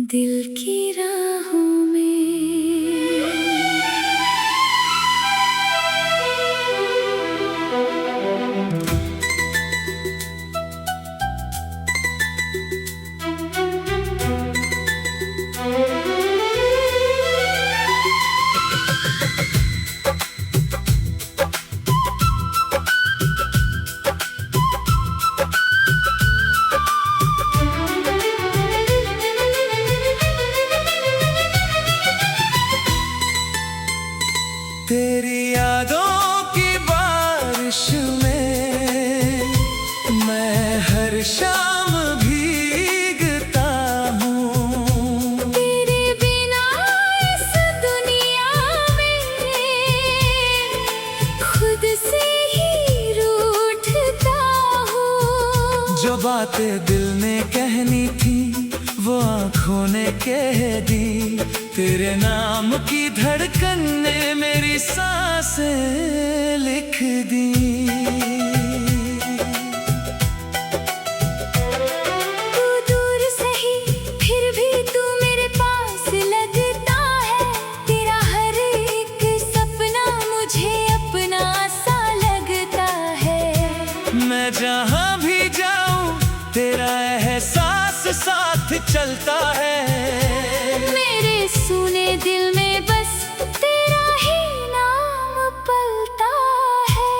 दिल की राहों में। तेरी यादों की बारिश में मैं हर शाम भीगता हूँ। तेरे बिना इस दुनिया में खुद से ही रूठता हूँ। जो बातें दिल ने कहनी थी वो आँखों ने कह दी। तेरे नाम की धड़कन ने मेरी सांसें लिख दी। तू दूर सही फिर भी तू मेरे पास लगता है। तेरा हर एक सपना मुझे अपना सा लगता है। मैं जहाँ भी जाऊँ तेरा एहसास साथ चलता है। मेरे सुने दिल में बस तेरा ही नाम पलता है।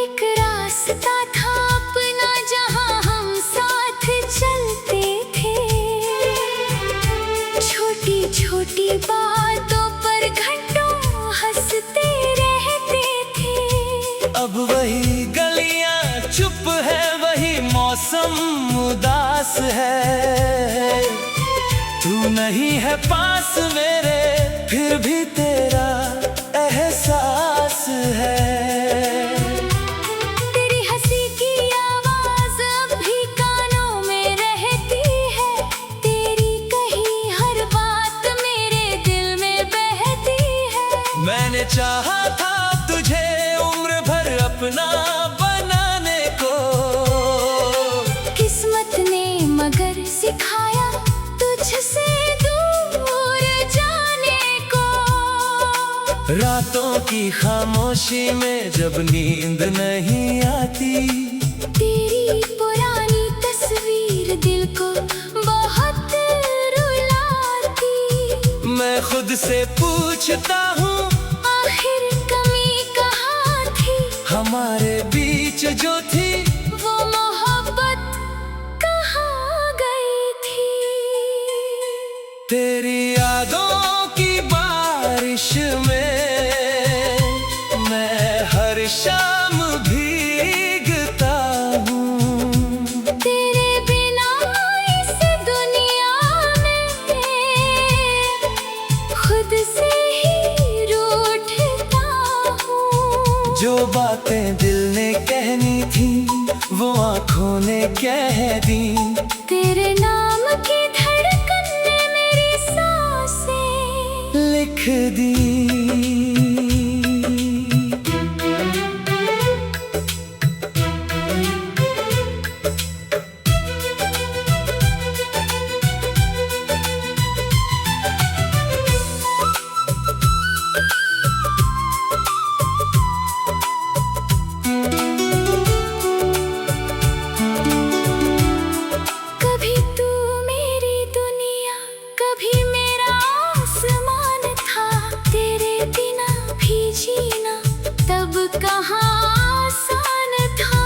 एक रास्ता था अपना जहाँ हम साथ चलते थे। छोटी छोटी बातों पर घंटों हंसते रहते थे। अब वही गलियां चुप है, वही मौसम उदास है। तू नहीं है पास मेरे फिर भी तेरा एहसास है। तेरी हंसी की आवाज अब भी कानों में रहती है। तेरी कही हर बात मेरे दिल में बहती है। मैंने चाहा था तुझे उम्र भर अपना बनाने को। किस्मत ने मगर सिखाया तुझसे दूर जाने को। रातों की खामोशी में जब नींद नहीं आती, तेरी पुरानी तस्वीर दिल को बहुत रुलाती। मैं खुद से पूछता हूँ आखिर कमी कहाँ थी। हमारे बीच जो थी वो मोहब्बत कहाँ गई थी। तेरी यादों की बारिश में मैं हर शाम भीगता हूँ। तेरे बिना इस दुनिया में खुद से ही रूठता हूँ। जो बातें दिल ने कहनी थी वो आँखों ने कह दी। तेरे नाम की धड़कन ने मेरी सांसें लिख दी। कभी तू मेरी दुनिया कभी मेरा आसमान था। तेरे बिना भी जीना तब कहाँ आसान था।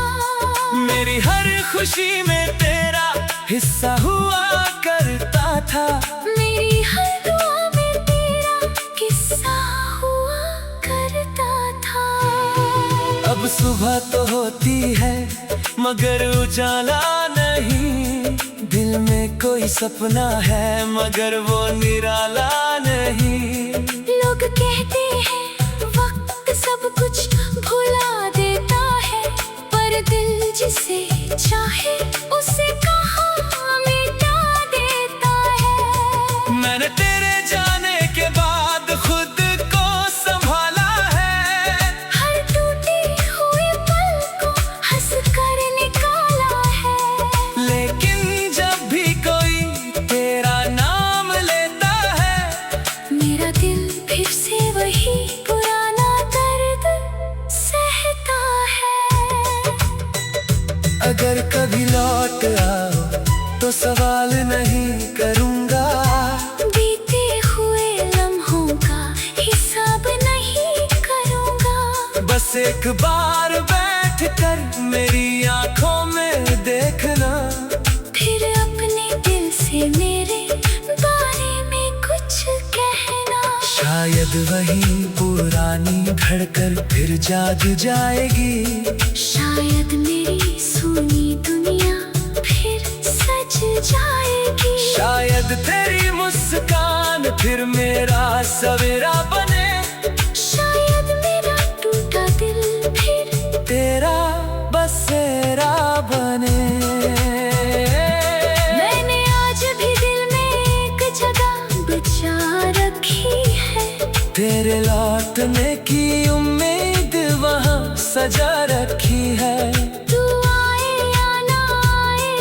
मेरी हर खुशी में तेरा हिस्सा हुआ करता था। मेरी हर दुआ में तेरा किस्सा हुआ करता था। अब सुबह तो होती है मगर उजाला नहीं। दिल में कोई सपना है मगर वो निराला नहीं। लोग कहते हैं वक्त सब कुछ भुला देता है, पर दिल जिसे चाहे उसे कहाँ मिटा देता है। मैंने तेरे जाने के बाद खुद को संभाला है, हर टूटे हुए पल को हंस कर निकाला है। लेकिन जब भी कोई तेरा नाम लेता है, मेरा दिल फिर से वही पुराना दर्द सहता है। अगर कभी लौट आओ तो सवाल नहीं करूँगा, बीते हुए लम्हों का हिसाब नहीं करूँगा। बस एक बार बैठ कर मेरी आंखों में देखना, फिर अपने दिल से मेरे बारे में कुछ कहना। शायद वही पुरानी धड़कन फिर जाग जाएगी, शायद मेरी सुनी दुनिया फिर सज जाएगी। शायद तेरी मुस्कान फिर मेरा सवेरा बने, शायद मेरा टूटा दिल फिर तेरा बसेरा बने। मैंने आज भी दिल में एक जगह बचा रखी है। तेरे लौटने की उम्मीद वहाँ सजा रखी है। तू आए या ना आए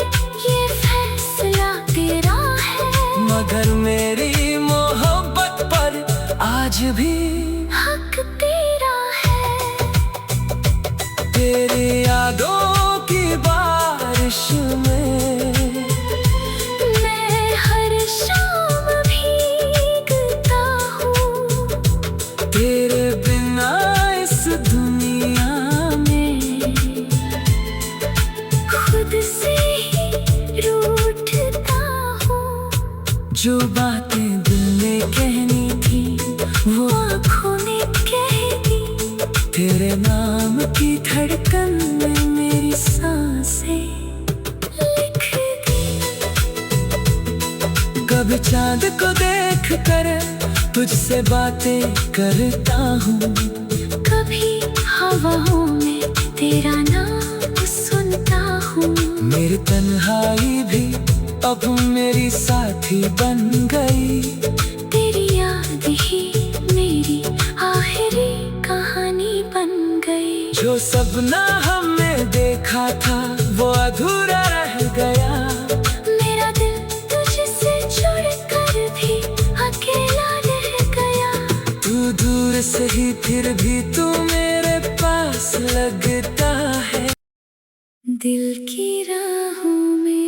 ये फैसला तेरा है, मगर मेरी मोहब्बत पर आज भी हक तेरा है। तेरी यादों की बारिश में मैं हर शाम भीगता हूँ, तेरे बिना इस दुनिया में खुद से ही रूठता हूँ। जो बातें दिल ने कहनी थी वो आँखों ने कह दी, तेरे नाम की धड़कन में मेरी सांसें लिख दी। कभी चांद को देख कर तुझसे बातें करता हूँ, कभी हवाओं में तेरा नाम सुनता हूँ। मेरी तन्हाई भी अब मेरी साथी बन गई, तेरी याद ही मेरी आखिरी कहानी बन गई। जो सपना हमने देखा था वो अधूरा रह गया। मेरा दिल तुझसे जुड़ कर भी अकेला रह गया। तू दूर से ही फिर भी तू मेरे पास लगता है। दिल की राहों में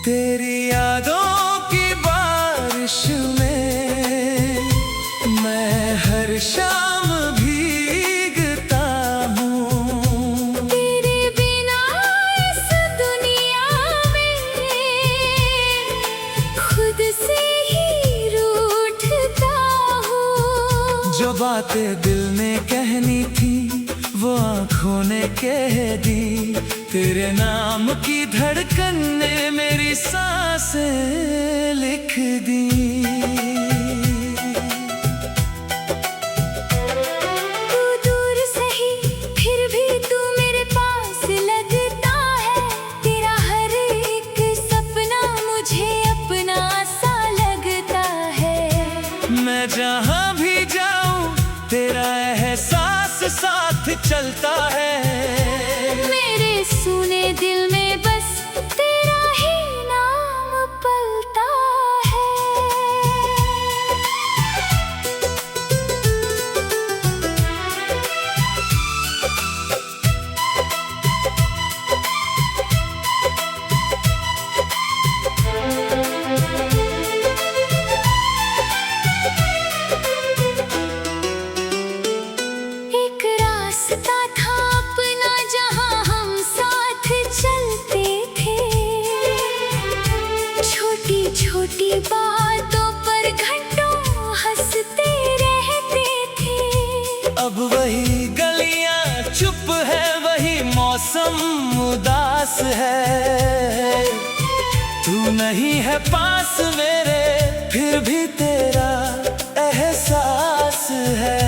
तेरी यादों की बारिश में मैं हर शाम भीगता हूँ, तेरे बिना इस दुनिया में खुद से ही रूठता हूँ। जो बातें दिल ने कहनी थी वो आँखों ने कह दी, तेरे नाम की धड़कन ने मेरी सांसें लिख दी। तू दूर से ही फिर भी तू मेरे पास लगता है। तेरा हर एक सपना मुझे अपना सा लगता है। मैं जहाँ भी जाऊँ तेरा एहसास साथ चलता है। मेरे सुने दिल में बस तेरा ही नाम पलता है। एक रास्ता था अपने छोटी बातों पर घंटों हंसते रहते थे। अब वही गलियां चुप है, वही मौसम उदास है। तू नहीं है पास मेरे, फिर भी तेरा एहसास है।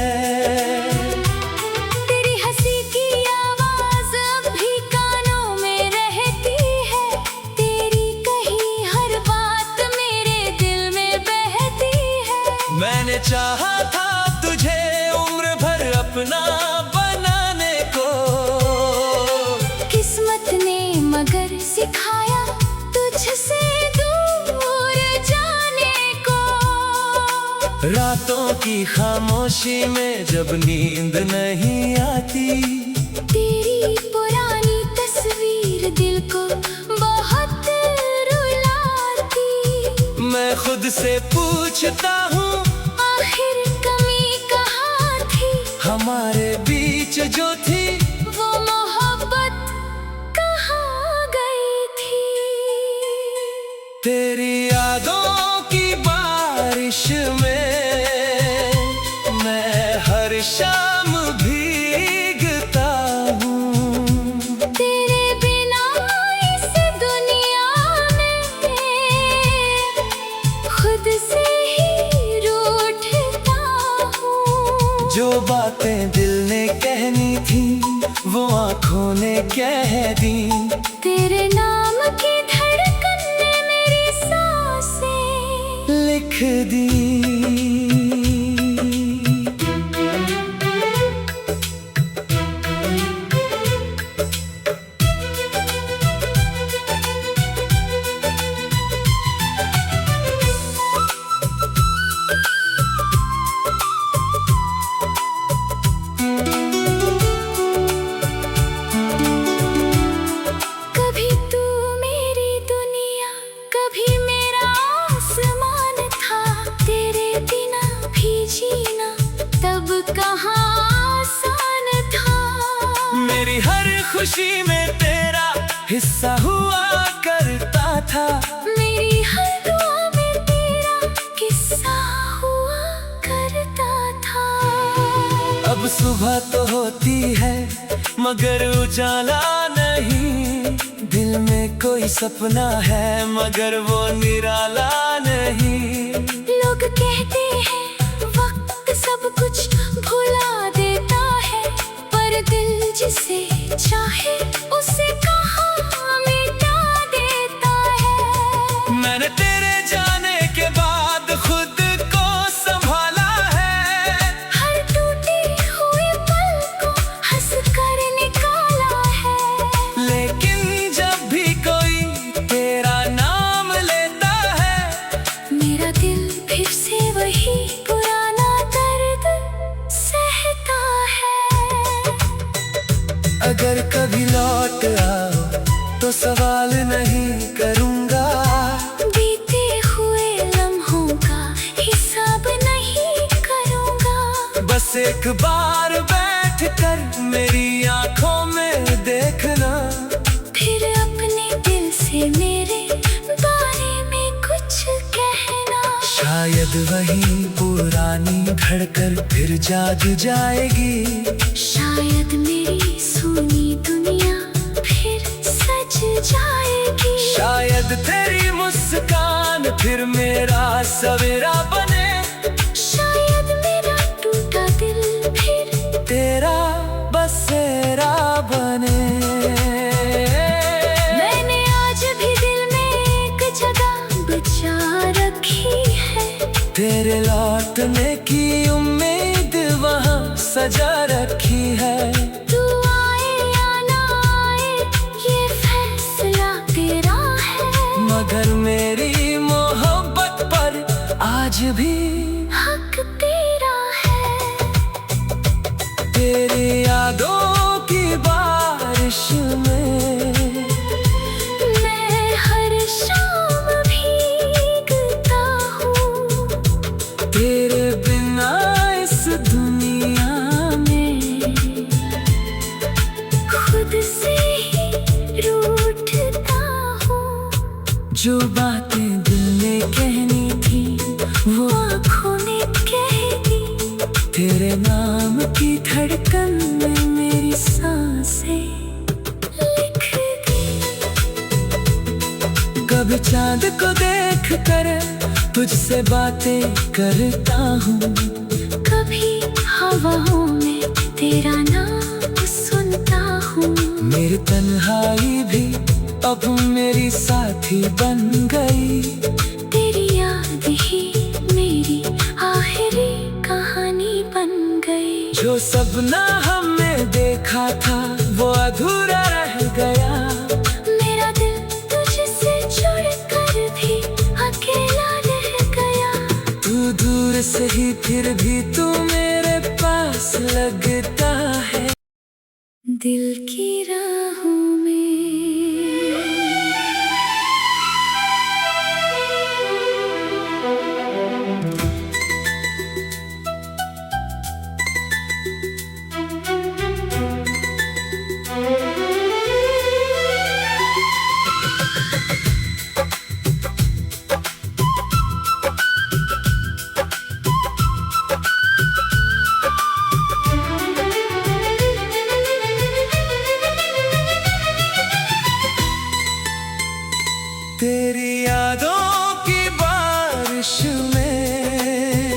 तेरी हंसी की आवाज अब भी कानों में रहती है। तेरी कही हर बात मेरे दिल में बहती है। मैंने चाहा था तुझे उम्र भर अपना बनाने को, किस्मत ने मगर सिखाया तुझसे दूर जाने को। रातों की खामोशी में जब नींद नहीं आती, तेरी पुरानी तस्वीर दिल को बहुत रुलाती। मैं खुद से पूछता हूँ आखिर कमी कहाँ थी, हमारे बीच जो थी वो मोहब्बत कहाँ गई थी। तेरी यादों की बारिश में मैं हर शाम भीगता हूँ। तेरे बिना इस दुनिया में खुद से ही रूठता हूँ। जो बातें दिल ने कहनी थी वो आँखों ने कह दी। तेरे नाम की धड़कन ने मेरी सांसें लिख दी। कभी तू मेरी दुनिया, कभी मेरा आसमान था। तेरे बिना भी जीना तब कहाँ आसान था। मेरी हर खुशी में तेरा हिस्सा हुआ करता था। मेरी हर दुआ में तेरा किस्सा हुआ करता था। अब सुबह तो होती है मगर उजाला नहीं। दिल में कोई सपना है मगर वो निराला नहीं। लोग कहते हैं वक्त सब कुछ भुला देता है, पर दिल जिसे चाहे उसे कहाँ मिटा देता है। मैंने तेरे जाने के बाद खुद को संभाला है। हर टूटी हुई पल को हंस कर निकाला है। लेकिन जब भी कोई तेरा नाम लेता है, मेरा दिल फिर से वही पुराना दर्द सहता है। अगर कभी लौट आओ तो सवाल नहीं करूँगा। बीते हुए लम्हों का हिसाब नहीं करूँगा। बस एक बार बैठ कर मेरी आंखों में देखना। फिर अपने दिल से मेरे बारे में कुछ कहना। शायद वही पुरानी धड़कन फिर जाग जाएगी। शायद मेरी सूनी दुनिया फिर सज जाएगी। शायद तेरी मुस्कान फिर मेरा सवेरा बने। शायद मेरा टूटा दिल फिर तेरा बसेरा बने। मैंने आज भी दिल में एक जगह बचा रखी है। तेरे लौटने की उम्मीद वहाँ सजा रखी है। तू आए या ना आए ये फैसला तेरा है। मगर मेरी मोहब्बत पर आज भी हक तेरा है। तेरी यादों की बारिश में मैं हर शाम भीगता हूँ। तेरे बिना इस दुनिया में खुद से ही रूठता हूँ। जो बातें दिल ने ने कहनी थी वो आँखों ने कह दी। तेरे नाम की धड़कन में मेरी सांसें लिख दी। कभी चांद को देख कर तुझसे बातें करता हूँ, कभी हवाओं में तेरा नाम सुनता हूँ। मेरी तन्हाई भी अब मेरी साथी बन गई। तेरी याद ही मेरी आखिरी कहानी बन गई। जो सपना हमने देखा था वो अधूरा रह गया। मेरा दिल तुझसे जुड़कर भी अकेला रह गया। तू दूर से ही फिर भी तू मेरे पास लगता है। दिल की राहों में तेरी यादों की बारिश में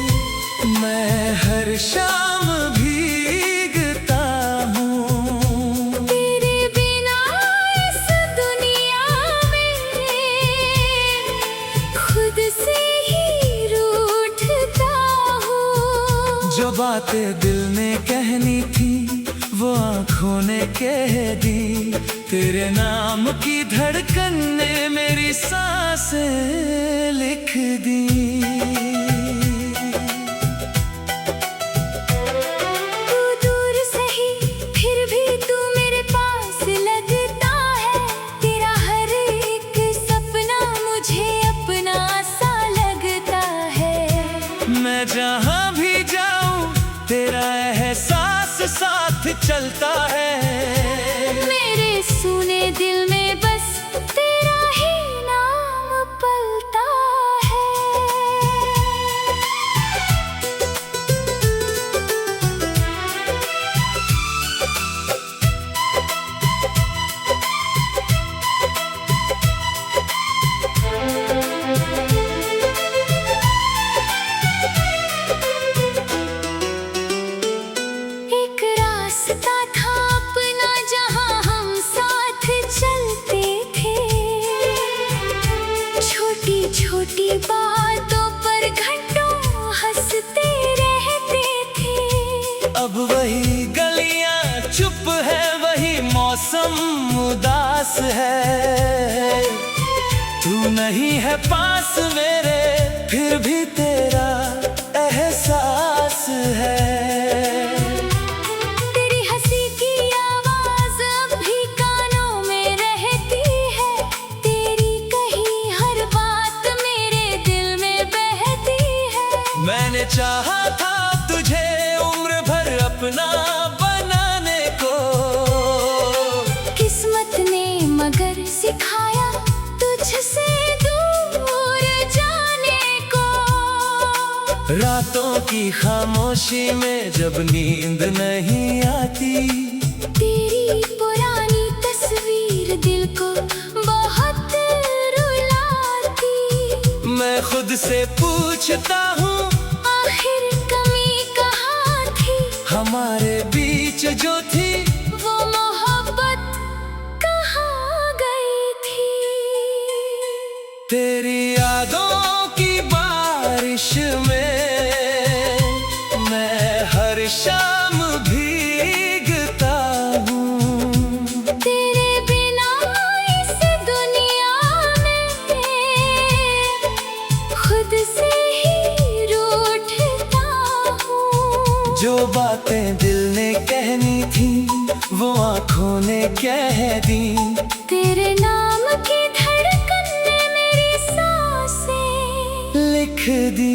मैं हर शाम भीगता हूँ। तेरे बिना इस दुनिया में खुद से ही रूठता हूँ। जो बातें दिल ने कहनी थी वो आँखों ने कह दी। तेरे नाम की धड़कन ने मेरी सांसें लिख दी। तू दूर से ही फिर भी तू मेरे पास लगता है। तेरा हर एक सपना मुझे अपना सा लगता है। मैं जहाँ भी जाऊँ तेरा एहसास साथ चलता है। मेरे सुने दिल में बस तेरा ही नाम पलता है। एक रास्ता था अपना जहाँ हम साथ चलते थे। छोटी छोटी बातों पर घंटों हंसते रहते थे। अब वही गलियां चुप है, वही मौसम उदास है। तू नहीं है पास मेरे फिर भी तेरा एहसास है। तेरी हंसी की आवाज अब भी कानों में रहती है। तेरी कही हर बात मेरे दिल में बहती है। मैंने चाहा था तुझे उम्र भर अपना बनाने को। किस्मत ने मगर सिखाया तुझसे दूर जाने को। रातों की खामोशी में जब नींद नहीं आती, तेरी पुरानी तस्वीर दिल को बहुत रुलाती। मैं खुद से पूछता हूँ आखिर कमी कहाँ थी। हमारे बीच जो थी वो मोहब्बत कहाँ गई थी। तेरी यादों की बारिश में मैं हर शाम भीगता हूँ। तेरे बिना इस दुनिया में खुद से ही रूठता हूँ। जो बातें दिल ने कहनी थी वो आँखों ने कह दी। तेरे नाम की धड़कन ने मेरी सांसें लिख दी।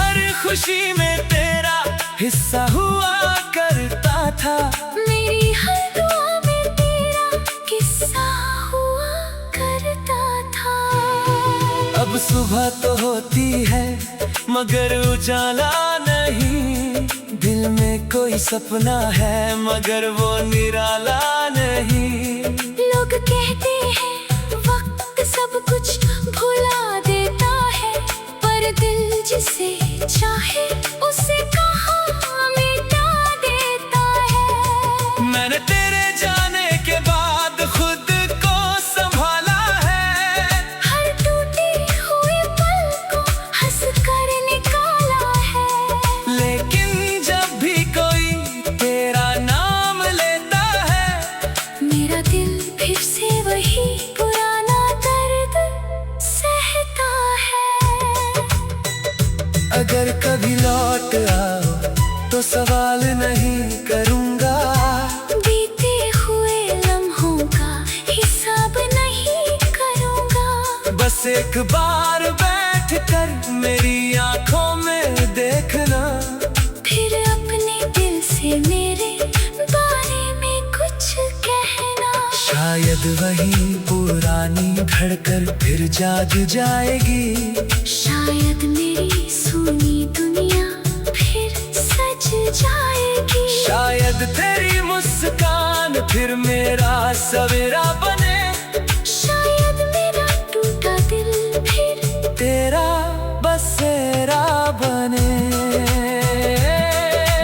हर खुशी में तेरा हिस्सा हुआ करता था। मेरी हर दुआ में तेरा किस्सा हुआ करता था। अब सुबह तो होती है मगर उजाला नहीं, दिल में कोई सपना है मगर वो निराला नहीं। लोग कहते हैं वक्त सब कुछ भुला देता है, पर दिल जिसे चाहे उसे कहाँ मिटा देता है। मैंने तेरे जाने के बाद खुद को संभाला है, हर टूटी हुई पल को हंस कर निकाला है। लेकिन जब भी कोई तेरा नाम लेता है, मेरा दिल फिर से वही पुराना दर्द सहता है। अगर कभी लौट आओ तो सवाल नहीं करूँगा, बीते हुए लम्हों का हिसाब नहीं करूँगा। बस एक बार बैठ कर मेरी आंखों में देखना, फिर अपने दिल से मेरे बारे में कुछ कहना। शायद वही पुरानी धड़कन फिर जाग जाएगी, शायद मेरी सुनी दुनिया फिर सज जाएगी। शायद तेरी मुस्कान फिर मेरा सवेरा बने, शायद मेरा टूटा दिल फिर तेरा बसेरा बने।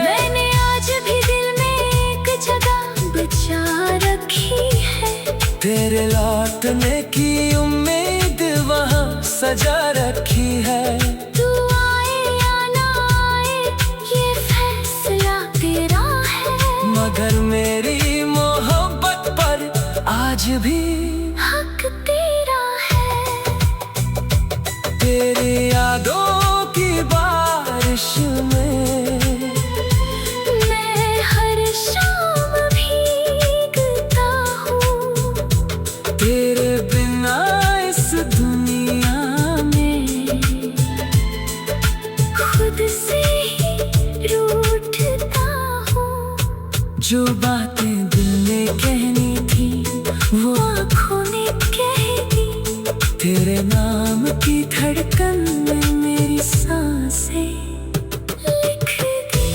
मैंने आज भी दिल में एक जगह बचा रखी है, तेरे लौटने की उम्मीद वहाँ सजा रखी है। तू आए या ना आए ये फैसला तेरा है, मगर मेरी मोहब्बत पर आज भी हक तेरा है। तेरी यादों की बारिश में मैं हर शाम भीगता हूँ, तेरे बिना इस दुनिया में खुद से ही रूठता हूँ। जो बातें दिल ने कहनी थी वो आँखों ने कह दी, तेरे नाम की धड़कन में मेरी सांसें लिख दी।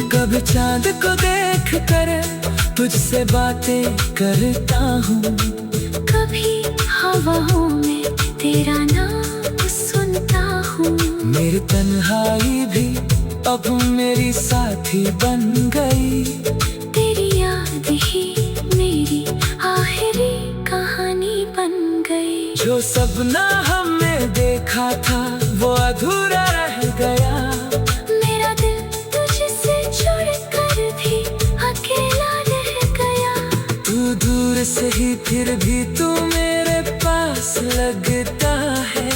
कभी चांद को देख कर तुझसे बातें करता हूँ, कभी हवाओं में तेरा नाम सुनता हूँ। मेरी तन्हाई भी अब मेरी साथी बन गई, तेरी याद ही मेरी आखिरी कहानी बन गई। जो सपना हमने देखा था वो अधूरा रह गया। मेरा दिल तुझसे जुड़ कर भी अकेला रह गया। तू दूर से ही फिर भी तू मेरे पास लगता है।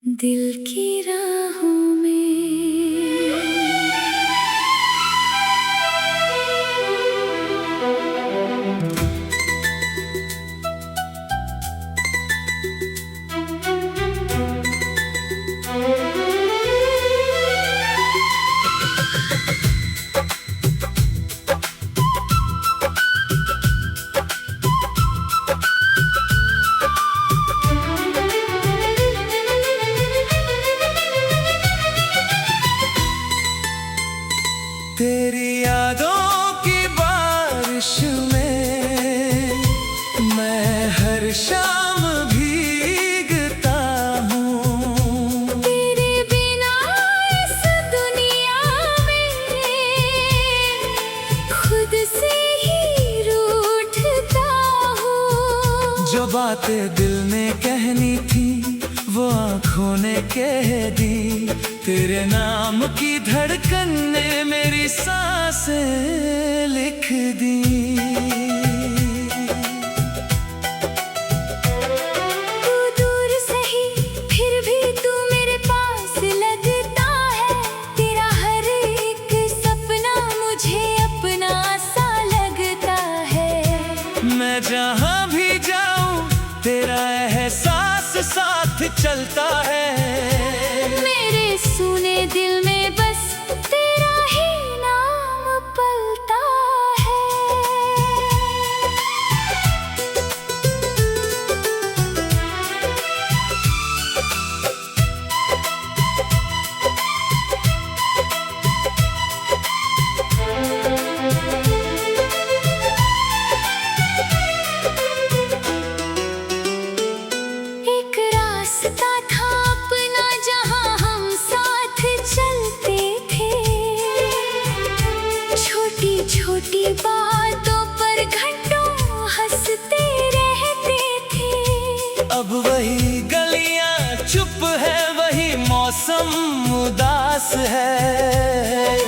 दिल की राहों में तेरी यादों की बारिश में मैं हर शाम भीगता हूँ, तेरे बिना इस दुनिया में खुद से ही रूठता हूँ। जो बातें दिल ने कहनी थी वो आँखों ने कह दी, तेरे नाम की धड़कन ने मेरी सांसें लिख दी। तू दूर से ही फिर भी तू मेरे पास लगता है, तेरा हर एक सपना मुझे अपना सा लगता है। मैं जहाँ भी जाऊँ तेरा एहसास साथ चलता है। छोटी बातों पर घंटों हंसते रहते थे। अब वही गलियां चुप है, वही मौसम उदास है।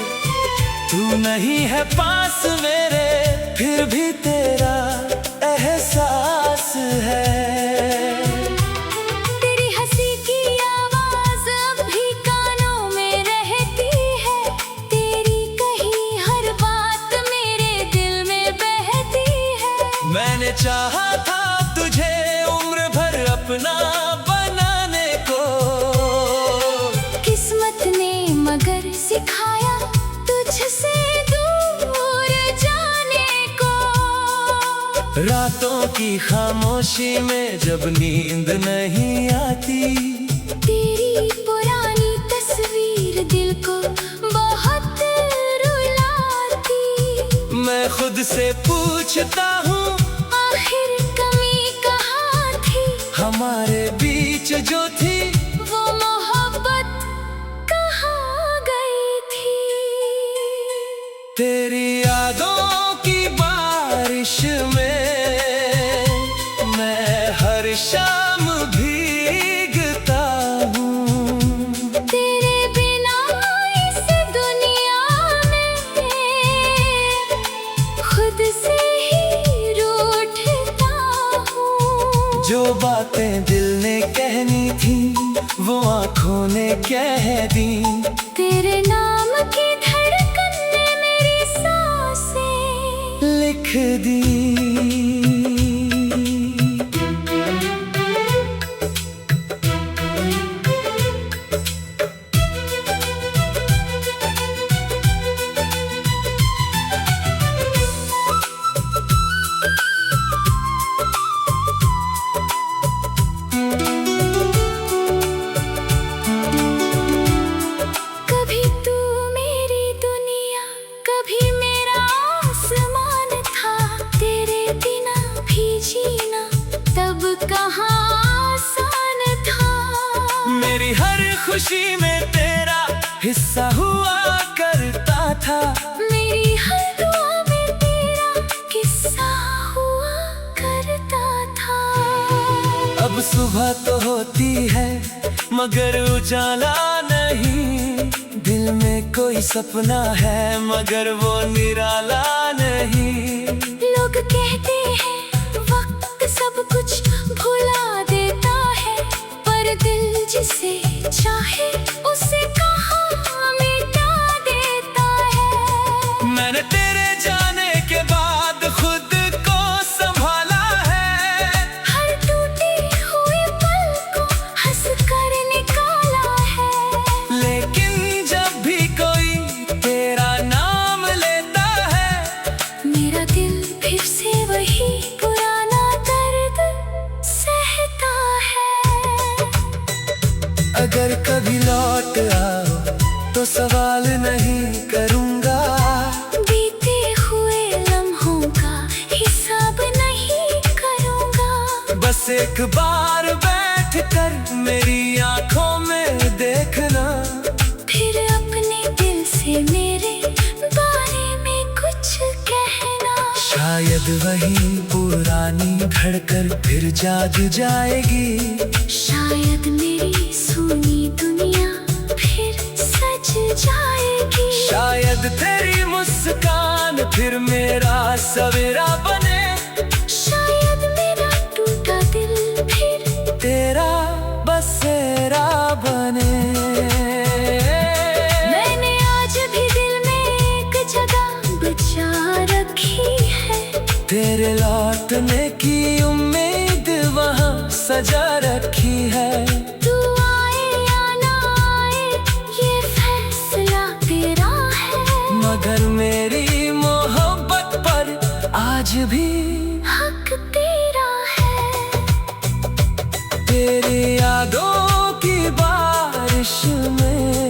तू नहीं है पास मेरे, फिर भी तेरा एहसास है। तेरी हंसी की आवाज अब भी कानों में रहती है। तेरी कही हर बात मेरे दिल में बहती है। मैंने चाहा था तुझे उम्र भर अपना बनाने को, किस्मत ने मगर सिखाया तुझसे दूर जाने को। रातों की खामोशी में जब नींद नहीं आती, तेरी पुरानी तस्वीर दिल को बहुत रुलाती। मैं खुद से पूछता हूँ आखिर कमी कहाँ थी, हमारे बीच जो थी वो मोहब्बत कहाँ गई थी। तेरी यादों की बारिश में मैं हर शाम भीगता हूँ। तेरे बिना इस दुनिया में खुद से ही रूठता हूँ। जो बातें दिल ने कहनी थी वो आँखों ने कह दी। तेरे नाम की धड़कन ने मेरी सांसें लिख दी। कभी तू मेरी दुनिया, कभी मेरा आसमान था। तेरे बिना भी जीना तब कहाँ आसान था। मेरी हर खुशी में तेरा हिस्सा हुआ करता था। मेरी हर दुआ में तेरा किस्सा हुआ करता था। अब सुबह तो होती है मगर उजाला नहीं। दिल में कोई सपना है मगर वो निराला नहीं। लोग कहते हैं वक्त सब कुछ भुला देता है, पर दिल जिसे चाहे उसे कहाँ मिटा देता है। मैंने तेरे जाने के बाद खुद को संभाला है। हर टूटे हुए पल को हंस कर निकाला है। लेकिन जब भी कोई तेरा नाम लेता है, मेरा दिल फिर से वही पुराना दर्द सहता है। अगर कभी लौट आओ तो सवाल नहीं करूँगा। बीते हुए लम्हों का हिसाब नहीं करूँगा। बस एक बार बैठ कर मेरी आंखों में देखना। फिर अपने दिल से मेरे बारे में कुछ कहना। शायद वही पुरानी धड़कन फिर जाग जाएगी। शायद मेरी सूनी दुनिया फिर सज जाएगी। शायद तेरी मुस्कान फिर मेरा सवेरा बने। शायद मेरा टूटा दिल फिर तेरा बसेरा बने। मैंने आज भी दिल में एक जगह बचा रखी है। तेरे लौटने की उम्मीद वहाँ सजा रखी है। तू आए या ना आए ये फैसला तेरा है, मगर मेरी मोहब्बत पर आज भी हक तेरा है। तेरी यादों की बारिश में